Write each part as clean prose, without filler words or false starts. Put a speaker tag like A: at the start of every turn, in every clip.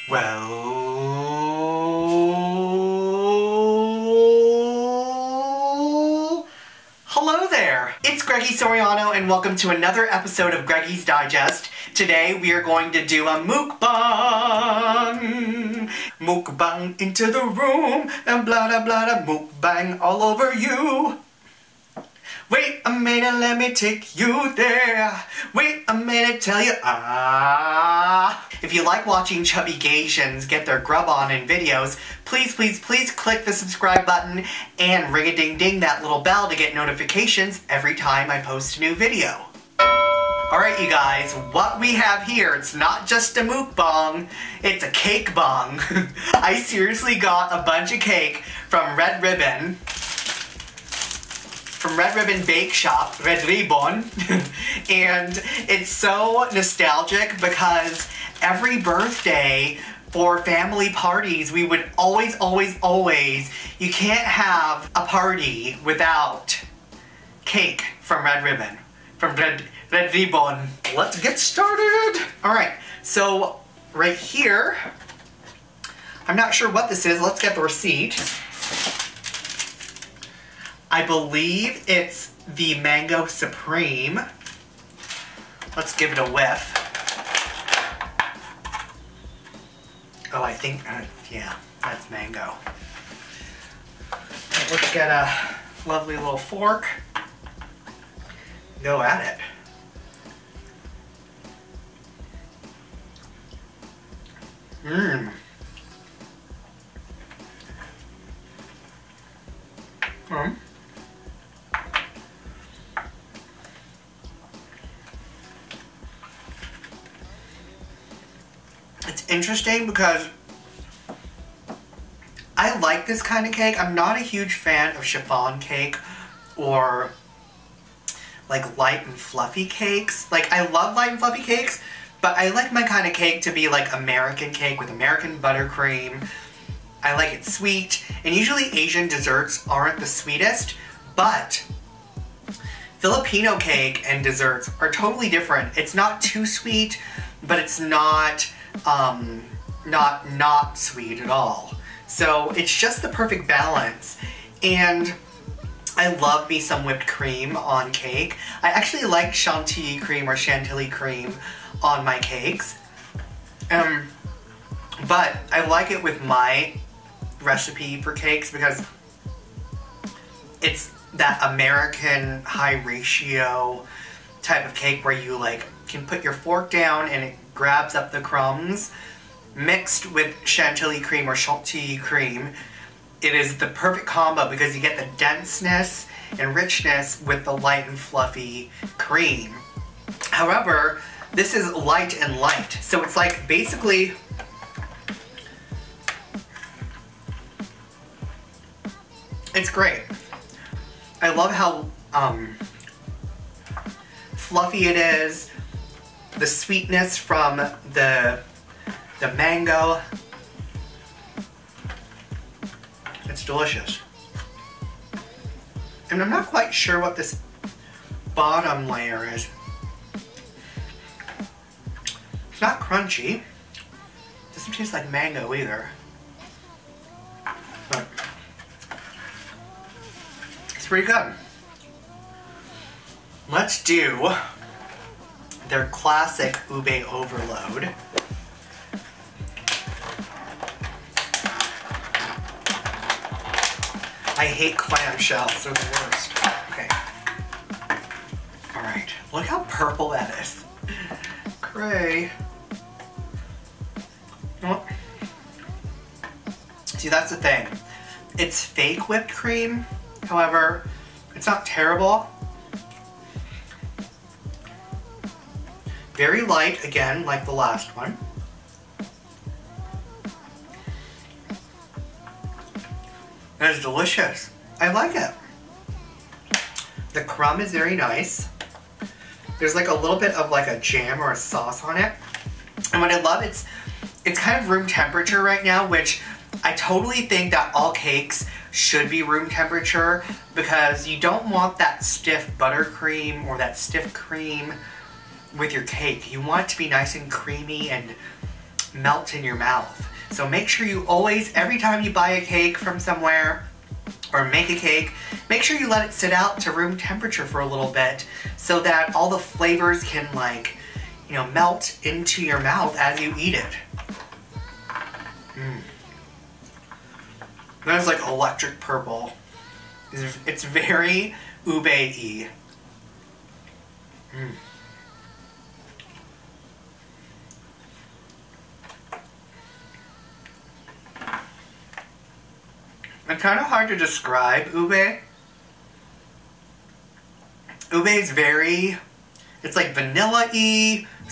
A: Well, hello there. It's Greggy Soriano and welcome to another episode of Greggy's Digest. Today we are going to do a mukbang. Mukbang into the room and blah blah blah mukbang all over you. Wait a minute, let me take you there. Wait a minute, tell you If you like watching chubby Gaysians get their grub on in videos, please click the subscribe button and ring-a-ding-ding that little bell to get notifications every time I post a new video. Alright you guys, what we have here, it's not just a mukbang, it's a cakebang. I seriously got a bunch of cake from Red Ribbon Bake Shop, Red Ribbon, and it's so nostalgic because every birthday for family parties, we would always, you can't have a party without cake from Red Ribbon, from Red Ribbon. Let's get started. All right, so right here, I'm not sure what this is. Let's get the receipt. I believe it's the Mango Supreme. Let's give it a whiff. Oh, I think, yeah, that's mango. Let's get a lovely little fork. Go at it. Mmm. It's interesting because I like this kind of cake. I'm not a huge fan of chiffon cake or like light and fluffy cakes. Like, I love light and fluffy cakes, but I like my kind of cake to be like American cake with American buttercream. I like it sweet, and usually Asian desserts aren't the sweetest, but Filipino cake and desserts are totally different. It's not too sweet, but it's not not sweet at all. So it's just the perfect balance, and I love me some whipped cream on cake. I actually like chantilly cream or chantilly cream on my cakes, but I like it with my recipe for cakes because it's that American high ratio type of cake where you like can put your fork down and it grabs up the crumbs. Mixed with chantilly cream or chantilly cream, it is the perfect combo because you get the denseness and richness with the light and fluffy cream. However, this is light and light, so it's like basically it's great. I love how fluffy it is, the sweetness from the mango. It's delicious. And I'm not quite sure what this bottom layer is. It's not crunchy. Doesn't taste like mango either. But it's pretty good. Let's do their classic ube overload. I hate clamshells, they're the worst. Okay. Alright, look how purple that is. Cray. Oh. See, that's the thing. It's fake whipped cream, however, it's not terrible. Very light, again, like the last one. It is delicious. I like it. The crumb is very nice. There's like a little bit of like a jam or a sauce on it. And what I love, it's kind of room temperature right now, which I totally think that all cakes should be room temperature because you don't want that stiff buttercream or that stiff cream with your cake. You want it to be nice and creamy and melt in your mouth. So make sure you always, every time you buy a cake from somewhere or make a cake, make sure you let it sit out to room temperature for a little bit so that all the flavors can, like, you know, melt into your mouth as you eat it. That is like electric purple. It's very ube-y. It's kind of hard to describe ube. Ube is very, it's like vanilla-y /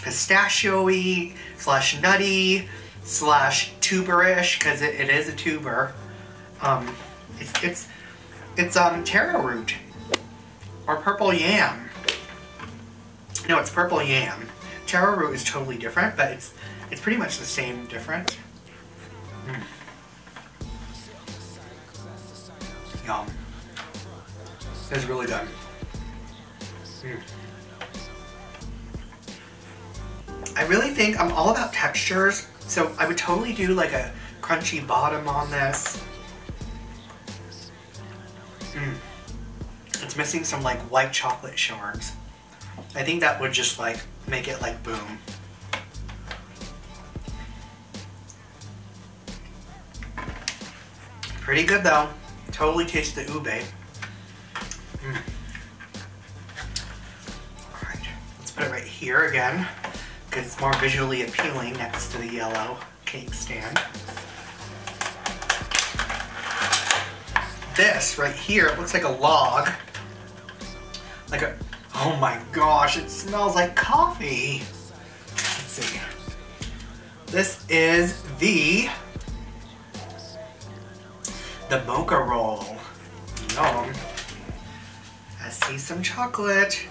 A: pistachio-y / nutty / tuberish, because it is a tuber. It's taro root or purple yam. No, it's purple yam. Taro root is totally different, but it's pretty much the same difference. Yum. It's really good. I really think I'm all about textures, so I would totally do like a crunchy bottom on this. It's missing some like white chocolate shards. I think that would just like make it like boom. Pretty good though. Totally taste the ube. Alright, let's put it right here again, because it's more visually appealing next to the yellow cake stand. This right here, it looks like a log. Like a, oh my gosh, it smells like coffee. Let's see. This is the Mocha Roll. Yum. I see some chocolate.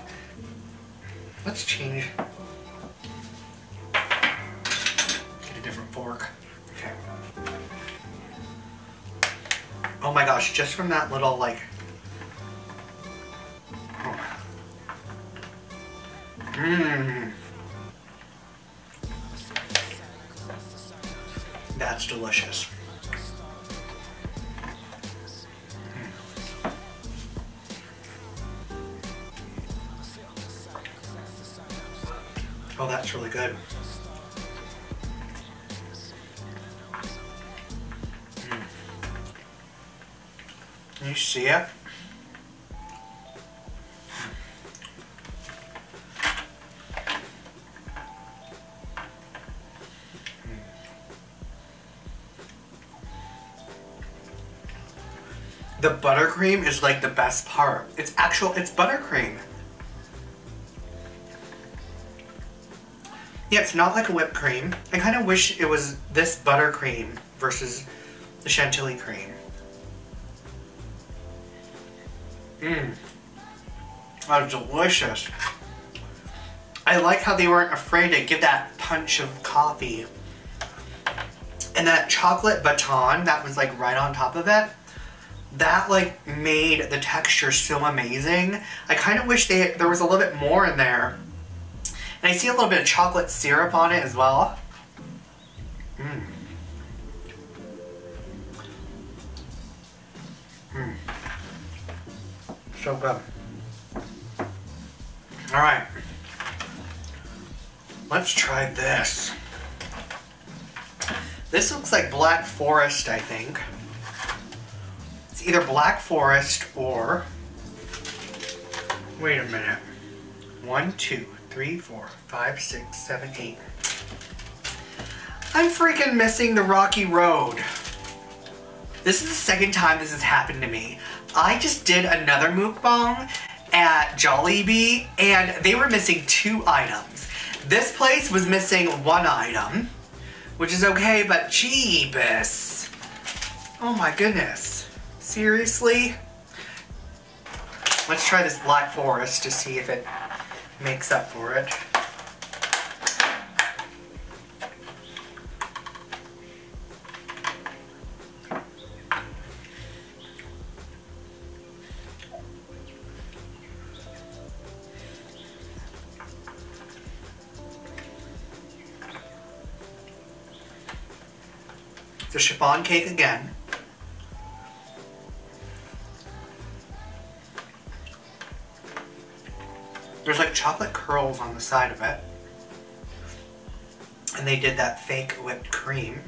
A: Let's change. Get a different fork. Okay. Oh my gosh, just from that little like... That's delicious. Oh, that's really good. Can you see it? The buttercream is like the best part. It's buttercream. Yeah, it's not like a whipped cream. I kind of wish it was this buttercream versus the chantilly cream. That was delicious. I like how they weren't afraid to give that punch of coffee. And that chocolate baton that was like right on top of it, that like made the texture so amazing. I kind of wish there was a little bit more in there. And I see a little bit of chocolate syrup on it as well. So good. Alright. Let's try this. This looks like Black Forest, I think. It's either Black Forest or... Wait a minute. 1, 2, 3, 4, 5, 6, 7, 8. I'm freaking missing the Rocky Road. This is the second time this has happened to me. I just did another mukbang at Jollibee and they were missing 2 items. This place was missing 1 item, which is okay, but jeebus. Oh my goodness. Seriously? Let's try this Black Forest to see if it makes up for it. the chiffon cake again. There's like chocolate curls on the side of it. And they did that fake whipped cream.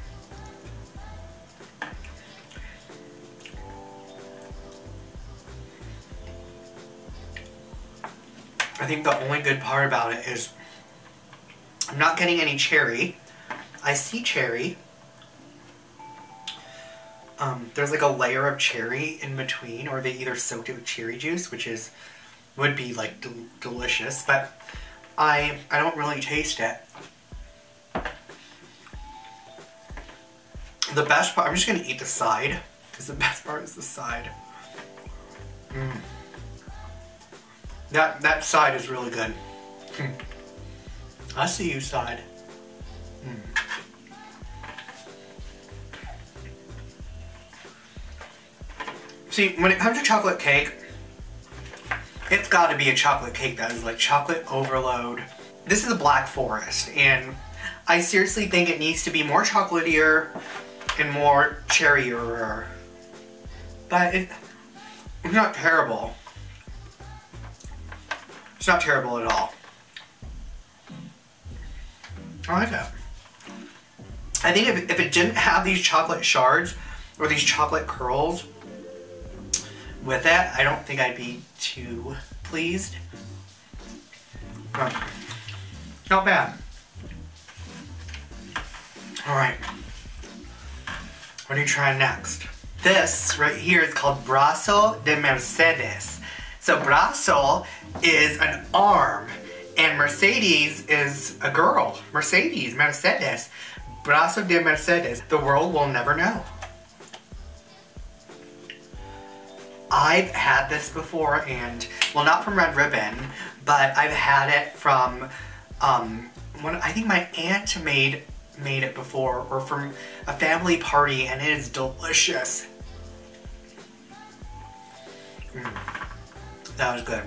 A: I think the only good part about it is I'm not getting any cherry. I see cherry. There's like a layer of cherry in between, or they either soaked it with cherry juice, which would be like delicious, but I don't really taste it. The best part, I'm just gonna eat the side, because the best part is the side. That side is really good. I see you, side. See, when it comes to chocolate cake, it's got to be a chocolate cake that is like chocolate overload. This is a Black Forest, and I seriously think it needs to be more chocolatier and more cherryier. But it's not terrible. It's not terrible at all. I like it. I think if it didn't have these chocolate shards or these chocolate curls with it, I don't think I'd be too pleased. But not bad. Alright. What are you trying next? This right here is called Brazo de Mercedes. So Brazo is an arm, and Mercedes is a girl. Mercedes. Brazo de Mercedes. The world will never know. I've had this before, and, well, not from Red Ribbon, but I've had it from, I think my aunt made it before, or from a family party, and it is delicious. That was good.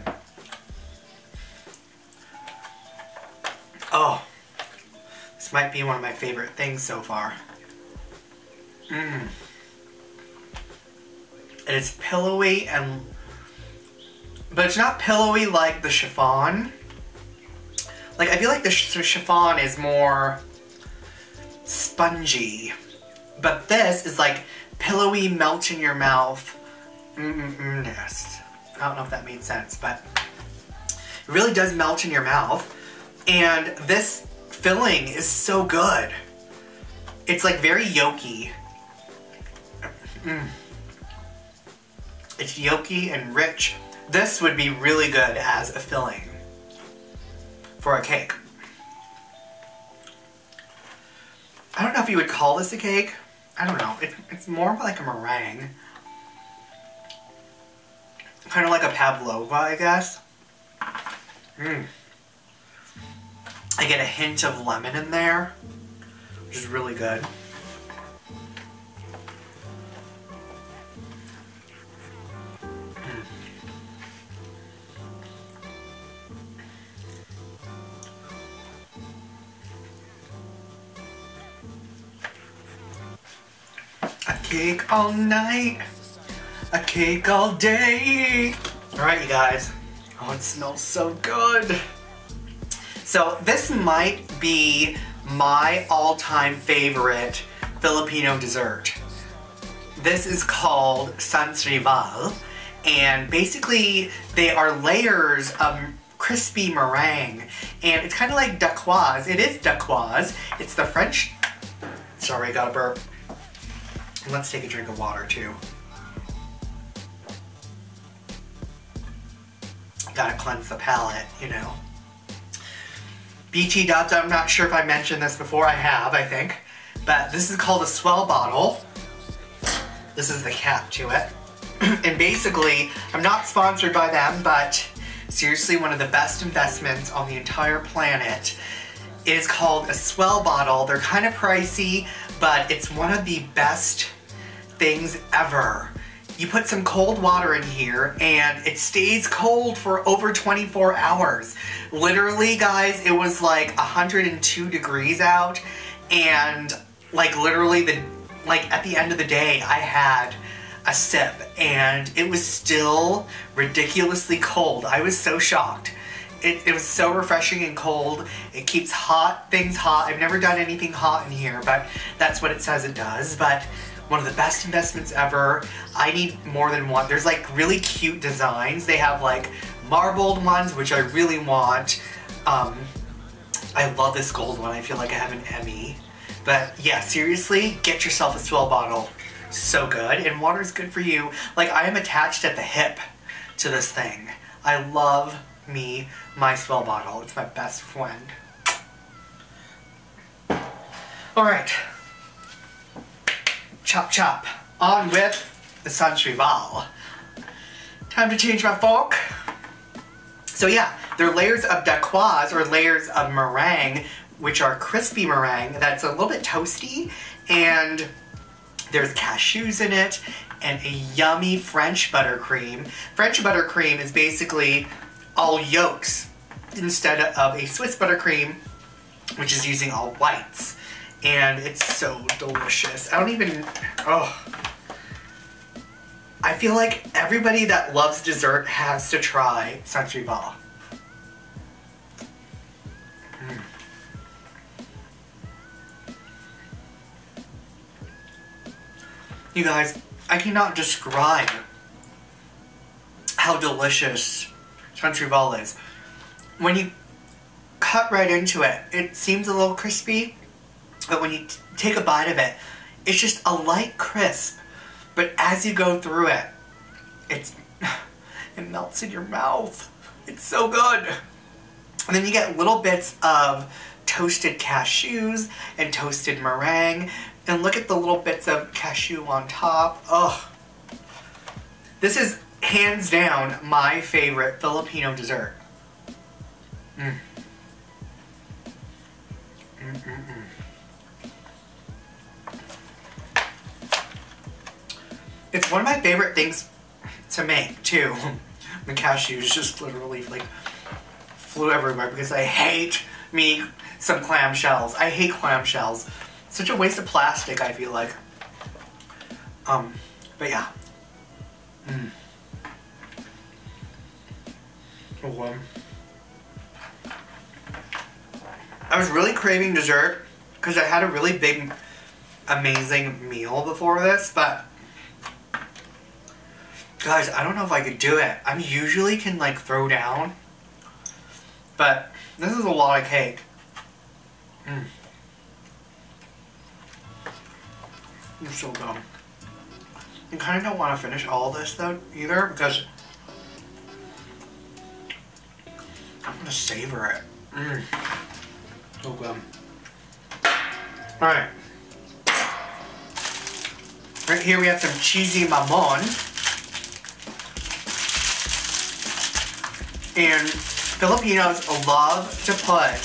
A: Oh, this might be one of my favorite things so far. And it's pillowy, but it's not pillowy like the chiffon. Like, I feel like the chiffon is more spongy, but this is like pillowy, melt in your mouth. Yes. I don't know if that made sense, but it really does melt in your mouth. And this filling is so good. It's like very yolky. It's yolky and rich. This would be really good as a filling for a cake. I don't know if you would call this a cake. I don't know. It's more like a meringue. Kind of like a pavlova, I guess. I get a hint of lemon in there, which is really good. A cake all night, a cake all day. Alright, you guys. Oh, it smells so good. So this might be my all-time favorite Filipino dessert. This is called sansrival, and basically they are layers of crispy meringue, and it's kind of like dacquoise. It is dacquoise. It's the French... Sorry, I got a burp. Let's take a drink of water too. Gotta cleanse the palate, you know. BT dubs, I'm not sure if I mentioned this before. I have, I think. But this is called a swell bottle. This is the cap to it. And basically, I'm not sponsored by them, but seriously, one of the best investments on the entire planet. It is called a swell bottle. They're kind of pricey, but it's one of the best things ever. You put some cold water in here and it stays cold for over 24 hours. Literally, guys, it was like 102 degrees out, and like literally like at the end of the day, I had a sip and it was still ridiculously cold. I was so shocked. It was so refreshing and cold. It keeps things hot. I've never done anything hot in here, but that's what it says it does. But one of the best investments ever. I need more than one. There's like really cute designs. They have like marbled ones, which I really want. I love this gold one. I feel like I have an Emmy. But yeah, seriously, get yourself a swill bottle. So good. And water's good for you. Like, I am attached at the hip to this thing. I love me my swill bottle. It's my best friend. Alright. Chop chop. On with the Century Ball. Time to change my fork. So yeah, they're layers of dacquoise or layers of meringue, which are crispy meringue that's a little bit toasty, and there's cashews in it and a yummy French buttercream. French buttercream is basically all yolks instead of a Swiss buttercream, which is using all whites. And it's so delicious. I don't even, oh. I feel like everybody that loves dessert has to try Century Ball. You guys, I cannot describe how delicious Century Ball is. When you cut right into it, it seems a little crispy, but when you take a bite of it, it's just a light crisp. But as you go through it, it melts in your mouth. It's so good. And then you get little bits of toasted cashews and toasted meringue. And look at the little bits of cashew on top. Ugh. This is hands down my favorite Filipino dessert. It's one of my favorite things to make, too. The cashews just literally, like, flew everywhere because I hate me some clamshells. I hate clamshells. Such a waste of plastic, I feel like. But yeah. I was really craving dessert because I had a really big, amazing meal before this, but guys, I don't know if I could do it. I usually can like throw down, but this is a lot of cake. You're so dumb. I kind of don't want to finish all this though either because I'm gonna savor it. So good. Alright. Right here we have some cheesy Maman. And Filipinos love to put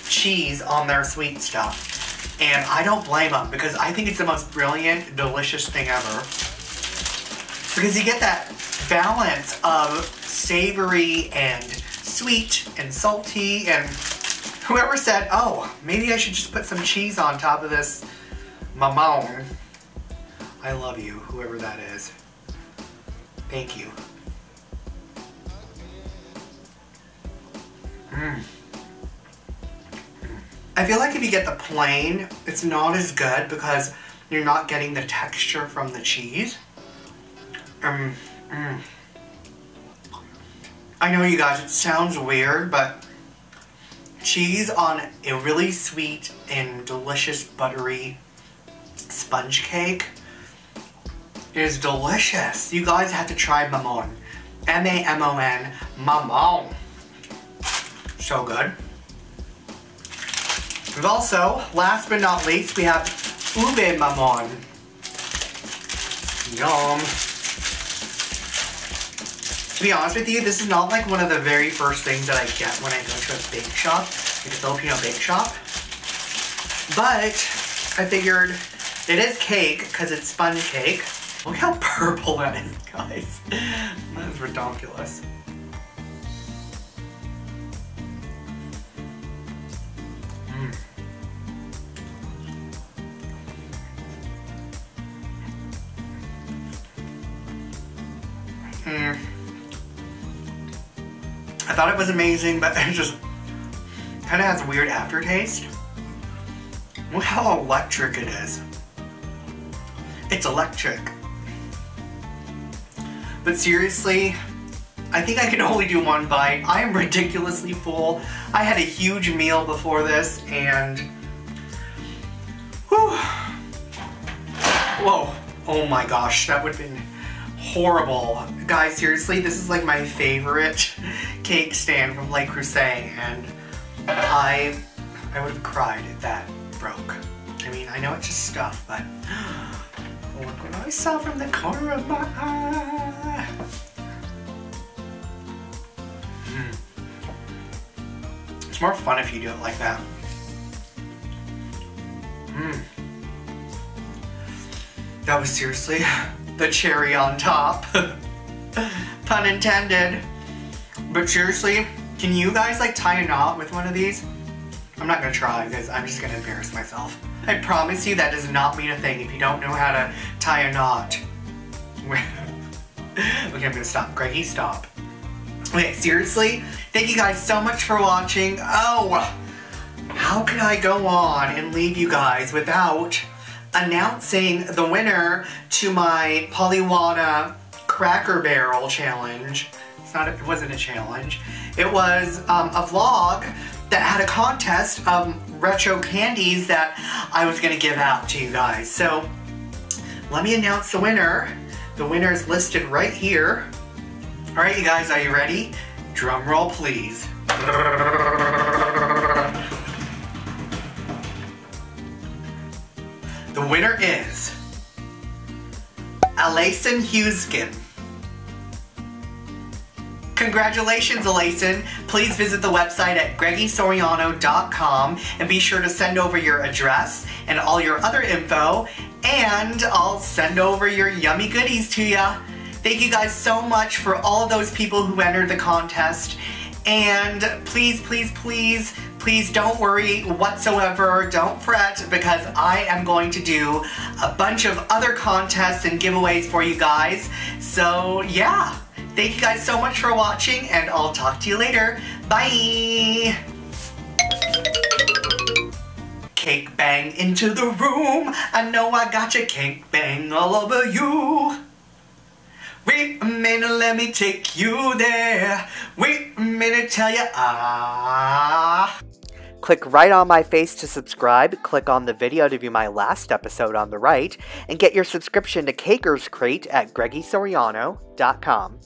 A: cheese on their sweet stuff. And I don't blame them because I think it's the most brilliant, delicious thing ever. Because you get that balance of savory and sweet and salty, and whoever said, oh, maybe I should just put some cheese on top of this Maman. I love you, whoever that is. Thank you. I feel like if you get the plain, it's not as good because you're not getting the texture from the cheese. I know you guys, it sounds weird, but cheese on a really sweet and delicious buttery sponge cake is delicious. You guys have to try Maman. M-A-M-O-N, Maman. So good. We've also, last but not least, we have ube Maman. Yum. To be honest with you, this is not like one of the very first things that I get when I go to a bake shop, like a Filipino bake shop. But I figured it is cake because it's sponge cake. Look how purple that is, guys. That is ridiculous. I thought it was amazing, but it just kind of has a weird aftertaste. Look how electric it is. It's electric. But seriously, I think I can only do one bite. I am ridiculously full. I had a huge meal before this, and whew. Whoa, oh my gosh, that would have been horrible. Guys, seriously, this is like my favorite cake stand from Le Creuset, and I would have cried if that broke. I mean, I know it's just stuff, but look what I saw from the corner of my eye. It's more fun if you do it like that. That was seriously the cherry on top. Pun intended. But seriously, can you guys like tie a knot with one of these? I'm not gonna try because I'm just gonna embarrass myself. I promise you that does not mean a thing if you don't know how to tie a knot. Okay, I'm gonna stop. Greggy, stop. Okay, seriously, thank you guys so much for watching. Oh, how could I go on and leave you guys without announcing the winner to my Polywana Cracker Barrel challenge. It wasn't a challenge. It was a vlog that had a contest of retro candies that I was gonna give out to you guys. So let me announce the winner. The winner is listed right here. All right, you guys, are you ready? Drum roll, please. The winner is Alayson Hugheskin. Congratulations, Alayson. Please visit the website at greggysoriano.com and be sure to send over your address and all your other info, and I'll send over your yummy goodies to ya. Thank you guys so much for all of those people who entered the contest, and please, please, please, please don't worry whatsoever, don't fret, because I am going to do a bunch of other contests and giveaways for you guys. So yeah, thank you guys so much for watching, and I'll talk to you later. Bye! Cake bang into the room, I know I got your cake bang all over you. Wait a minute, let me take you there. Wait a minute, tell ya ah. Click right on my face to subscribe, click on the video to view my last episode on the right, and get your subscription to Caker's Crate at greggysoriano.com.